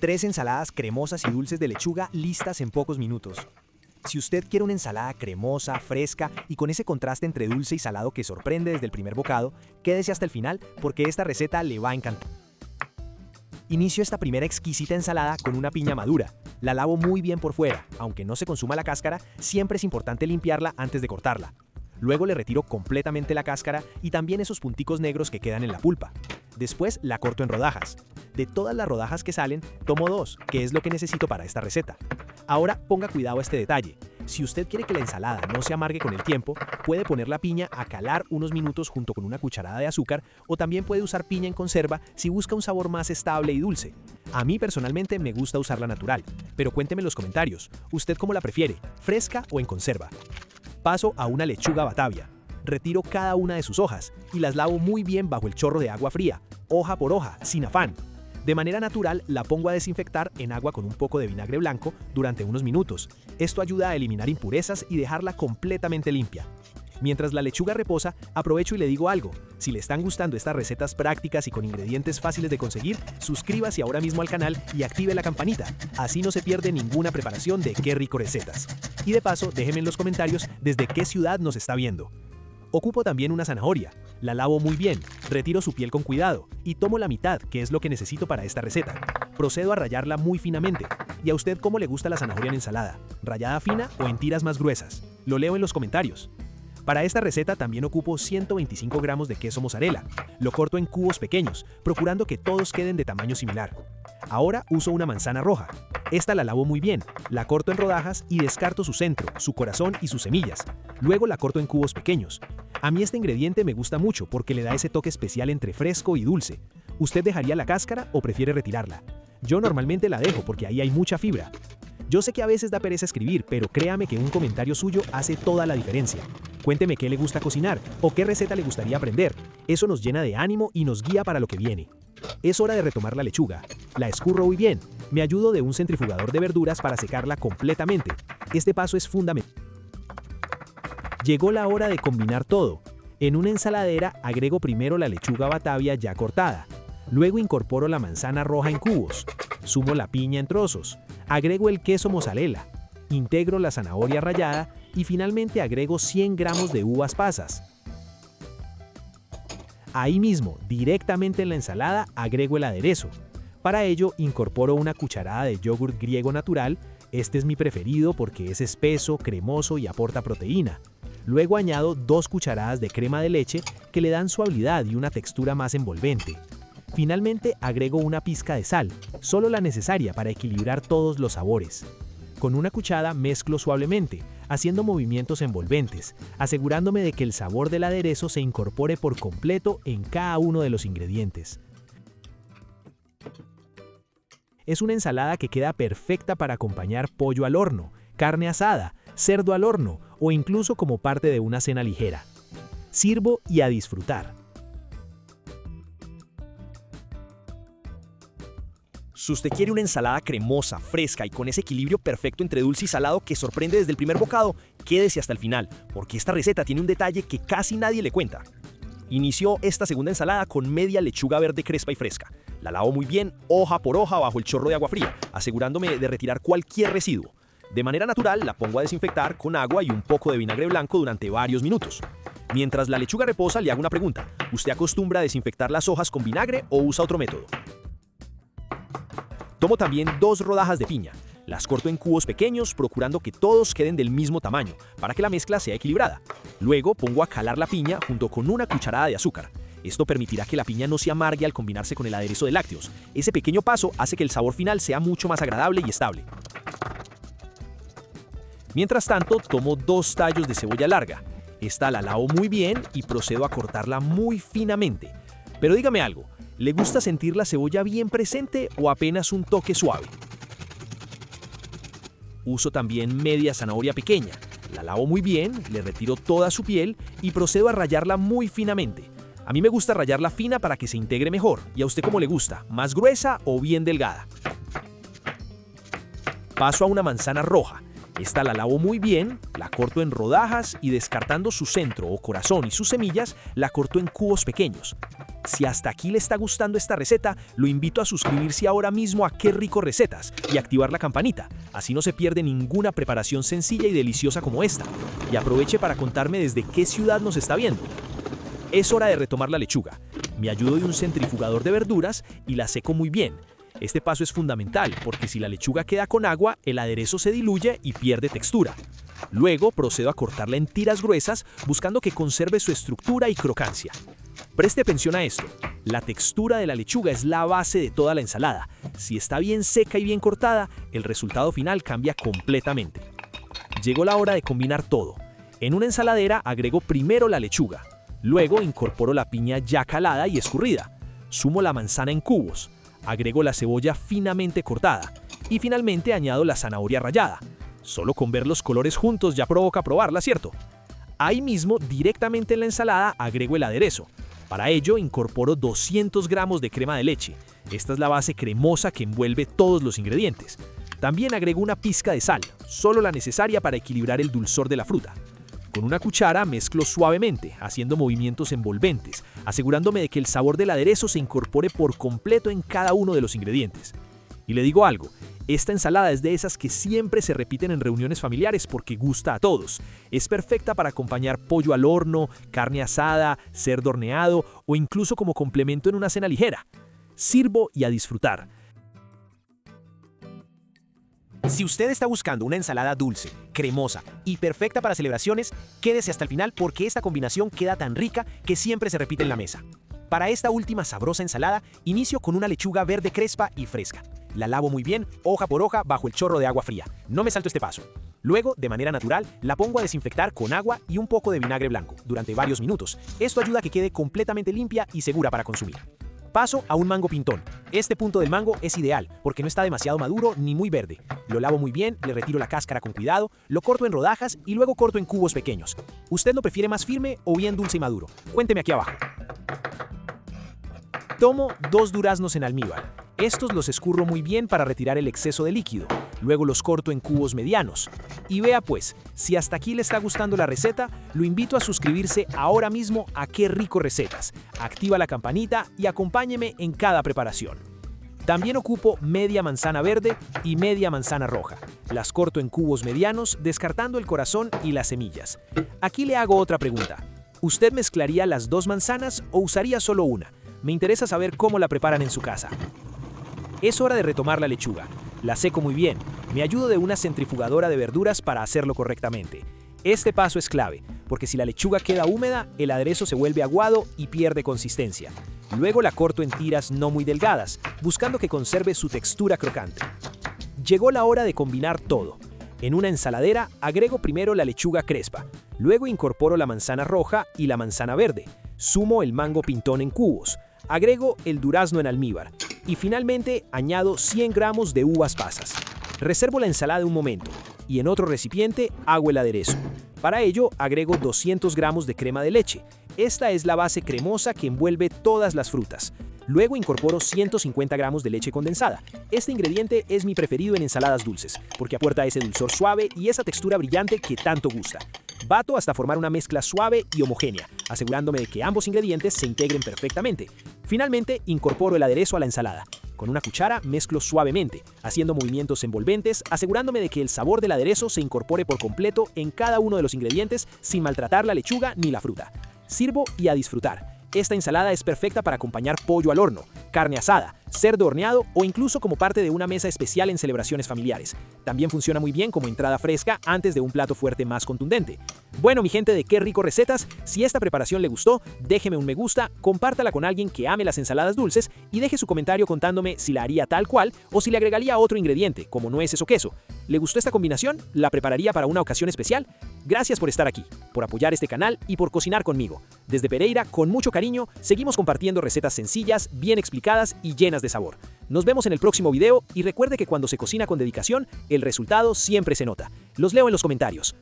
3 ensaladas cremosas y dulces de lechuga listas en pocos minutos. Si usted quiere una ensalada cremosa, fresca y con ese contraste entre dulce y salado que sorprende desde el primer bocado, quédese hasta el final porque esta receta le va a encantar. Inicio esta primera exquisita ensalada con una piña madura. La lavo muy bien por fuera, aunque no se consuma la cáscara, siempre es importante limpiarla antes de cortarla. Luego le retiro completamente la cáscara y también esos punticos negros que quedan en la pulpa. Después la corto en rodajas. De todas las rodajas que salen, tomo 2, que es lo que necesito para esta receta. Ahora ponga cuidado a este detalle. Si usted quiere que la ensalada no se amargue con el tiempo, puede poner la piña a calar unos minutos junto con una cucharada de azúcar o también puede usar piña en conserva si busca un sabor más estable y dulce. A mí personalmente me gusta usarla natural, pero cuénteme en los comentarios, ¿usted cómo la prefiere, fresca o en conserva? Paso a una lechuga batavia. Retiro cada una de sus hojas y las lavo muy bien bajo el chorro de agua fría, hoja por hoja, sin afán. De manera natural la pongo a desinfectar en agua con un poco de vinagre blanco durante unos minutos. Esto ayuda a eliminar impurezas y dejarla completamente limpia. Mientras la lechuga reposa, aprovecho y le digo algo. Si le están gustando estas recetas prácticas y con ingredientes fáciles de conseguir, suscríbase ahora mismo al canal y active la campanita. Así no se pierde ninguna preparación de Qué Rico Recetas. Y de paso, déjeme en los comentarios desde qué ciudad nos está viendo. Ocupo también una zanahoria. La lavo muy bien, retiro su piel con cuidado y tomo la mitad, que es lo que necesito para esta receta. Procedo a rallarla muy finamente. ¿Y a usted cómo le gusta la zanahoria en ensalada? ¿Rallada fina o en tiras más gruesas? Lo leo en los comentarios. Para esta receta también ocupo 125 gramos de queso mozzarella. Lo corto en cubos pequeños, procurando que todos queden de tamaño similar. Ahora uso una manzana roja. Esta la lavo muy bien, la corto en rodajas y descarto su centro, su corazón y sus semillas. Luego la corto en cubos pequeños. A mí este ingrediente me gusta mucho porque le da ese toque especial entre fresco y dulce. ¿Usted dejaría la cáscara o prefiere retirarla? Yo normalmente la dejo porque ahí hay mucha fibra. Yo sé que a veces da pereza escribir, pero créame que un comentario suyo hace toda la diferencia. Cuénteme qué le gusta cocinar o qué receta le gustaría aprender. Eso nos llena de ánimo y nos guía para lo que viene. Es hora de retomar la lechuga. La escurro muy bien. Me ayudo de un centrifugador de verduras para secarla completamente. Este paso es fundamental. Llegó la hora de combinar todo. En una ensaladera agrego primero la lechuga batavia ya cortada. Luego incorporo la manzana roja en cubos. Sumo la piña en trozos. Agrego el queso mozzarella. Integro la zanahoria rallada y finalmente agrego 100 gramos de uvas pasas. Ahí mismo, directamente en la ensalada, agrego el aderezo. Para ello, incorporo una cucharada de yogur griego natural. Este es mi preferido porque es espeso, cremoso y aporta proteína. Luego añado 2 cucharadas de crema de leche que le dan suavidad y una textura más envolvente. Finalmente agrego una pizca de sal, solo la necesaria para equilibrar todos los sabores. Con una cuchara mezclo suavemente, haciendo movimientos envolventes, asegurándome de que el sabor del aderezo se incorpore por completo en cada uno de los ingredientes. Es una ensalada que queda perfecta para acompañar pollo al horno, carne asada, cerdo al horno o incluso como parte de una cena ligera. Sirvo y a disfrutar. Si usted quiere una ensalada cremosa, fresca y con ese equilibrio perfecto entre dulce y salado que sorprende desde el primer bocado, quédese hasta el final, porque esta receta tiene un detalle que casi nadie le cuenta. Inició esta segunda ensalada con media lechuga verde crespa y fresca. La lavo muy bien, hoja por hoja bajo el chorro de agua fría, asegurándome de retirar cualquier residuo. De manera natural, la pongo a desinfectar con agua y un poco de vinagre blanco durante varios minutos. Mientras la lechuga reposa, le hago una pregunta. ¿Usted acostumbra a desinfectar las hojas con vinagre o usa otro método? Tomo también 2 rodajas de piña. Las corto en cubos pequeños, procurando que todos queden del mismo tamaño, para que la mezcla sea equilibrada. Luego pongo a calar la piña junto con una cucharada de azúcar. Esto permitirá que la piña no se amargue al combinarse con el aderezo de lácteos. Ese pequeño paso hace que el sabor final sea mucho más agradable y estable. Mientras tanto, tomo 2 tallos de cebolla larga. Esta la lavo muy bien y procedo a cortarla muy finamente. Pero dígame algo, ¿le gusta sentir la cebolla bien presente o apenas un toque suave? Uso también media zanahoria pequeña. La lavo muy bien, le retiro toda su piel y procedo a rallarla muy finamente. A mí me gusta rallarla fina para que se integre mejor. ¿Y a usted cómo le gusta? ¿Más gruesa o bien delgada? Paso a una manzana roja. Esta la lavo muy bien, la corto en rodajas y descartando su centro o corazón y sus semillas, la corto en cubos pequeños. Si hasta aquí le está gustando esta receta, lo invito a suscribirse ahora mismo a Qué Rico Recetas y activar la campanita, así no se pierde ninguna preparación sencilla y deliciosa como esta. Y aproveche para contarme desde qué ciudad nos está viendo. Es hora de retomar la lechuga. Me ayudo de un centrifugador de verduras y la seco muy bien. Este paso es fundamental porque si la lechuga queda con agua, el aderezo se diluye y pierde textura. Luego procedo a cortarla en tiras gruesas buscando que conserve su estructura y crocancia. Preste atención a esto. La textura de la lechuga es la base de toda la ensalada. Si está bien seca y bien cortada, el resultado final cambia completamente. Llegó la hora de combinar todo. En una ensaladera agrego primero la lechuga. Luego incorporo la piña ya calada y escurrida. Sumo la manzana en cubos. Agrego la cebolla finamente cortada. Y finalmente añado la zanahoria rallada. Solo con ver los colores juntos ya provoca probarla, ¿cierto? Ahí mismo, directamente en la ensalada, agrego el aderezo. Para ello, incorporo 200 gramos de crema de leche. Esta es la base cremosa que envuelve todos los ingredientes. También agrego una pizca de sal, solo la necesaria para equilibrar el dulzor de la fruta. Con una cuchara mezclo suavemente, haciendo movimientos envolventes, asegurándome de que el sabor del aderezo se incorpore por completo en cada uno de los ingredientes. Y le digo algo, esta ensalada es de esas que siempre se repiten en reuniones familiares porque gusta a todos. Es perfecta para acompañar pollo al horno, carne asada, cerdo horneado o incluso como complemento en una cena ligera. Sirvo y a disfrutar. Si usted está buscando una ensalada dulce, cremosa y perfecta para celebraciones, quédese hasta el final porque esta combinación queda tan rica que siempre se repite en la mesa. Para esta última sabrosa ensalada, inicio con una lechuga verde crespa y fresca. La lavo muy bien, hoja por hoja, bajo el chorro de agua fría. No me salto este paso. Luego, de manera natural, la pongo a desinfectar con agua y un poco de vinagre blanco durante varios minutos. Esto ayuda a que quede completamente limpia y segura para consumir. Paso a un mango pintón. Este punto del mango es ideal porque no está demasiado maduro ni muy verde. Lo lavo muy bien, le retiro la cáscara con cuidado, lo corto en rodajas y luego corto en cubos pequeños. ¿Usted lo prefiere más firme o bien dulce y maduro? Cuénteme aquí abajo. Tomo 2 duraznos en almíbar. Estos los escurro muy bien para retirar el exceso de líquido. Luego los corto en cubos medianos. Y vea pues, si hasta aquí le está gustando la receta, lo invito a suscribirse ahora mismo a Qué Rico Recetas. Activa la campanita y acompáñeme en cada preparación. También ocupo media manzana verde y media manzana roja. Las corto en cubos medianos, descartando el corazón y las semillas. Aquí le hago otra pregunta. ¿Usted mezclaría las 2 manzanas o usaría solo una? Me interesa saber cómo la preparan en su casa. Es hora de retomar la lechuga. La seco muy bien. Me ayudo de una centrifugadora de verduras para hacerlo correctamente. Este paso es clave, porque si la lechuga queda húmeda, el aderezo se vuelve aguado y pierde consistencia. Luego la corto en tiras no muy delgadas, buscando que conserve su textura crocante. Llegó la hora de combinar todo. En una ensaladera agrego primero la lechuga crespa, luego incorporo la manzana roja y la manzana verde. Sumo el mango pintón en cubos. Agrego el durazno en almíbar y finalmente añado 100 gramos de uvas pasas. Reservo la ensalada un momento y en otro recipiente hago el aderezo. Para ello agrego 200 gramos de crema de leche. Esta es la base cremosa que envuelve todas las frutas. Luego incorporo 150 gramos de leche condensada. Este ingrediente es mi preferido en ensaladas dulces porque aporta ese dulzor suave y esa textura brillante que tanto gusta. Bato hasta formar una mezcla suave y homogénea, asegurándome de que ambos ingredientes se integren perfectamente. Finalmente, incorporo el aderezo a la ensalada. Con una cuchara mezclo suavemente, haciendo movimientos envolventes, asegurándome de que el sabor del aderezo se incorpore por completo en cada uno de los ingredientes sin maltratar la lechuga ni la fruta. Sirvo y a disfrutar. Esta ensalada es perfecta para acompañar pollo al horno, carne asada, cerdo horneado o incluso como parte de una mesa especial en celebraciones familiares. También funciona muy bien como entrada fresca antes de un plato fuerte más contundente. Bueno, mi gente de Qué Rico Recetas, si esta preparación le gustó, déjeme un me gusta, compártala con alguien que ame las ensaladas dulces y deje su comentario contándome si la haría tal cual o si le agregaría otro ingrediente, como nueces o queso. ¿Le gustó esta combinación? ¿La prepararía para una ocasión especial? Gracias por estar aquí, por apoyar este canal y por cocinar conmigo. Desde Pereira, con mucho cariño, seguimos compartiendo recetas sencillas, bien explicadas y llenas de sabor. Nos vemos en el próximo video y recuerde que cuando se cocina con dedicación, el resultado siempre se nota. Los leo en los comentarios.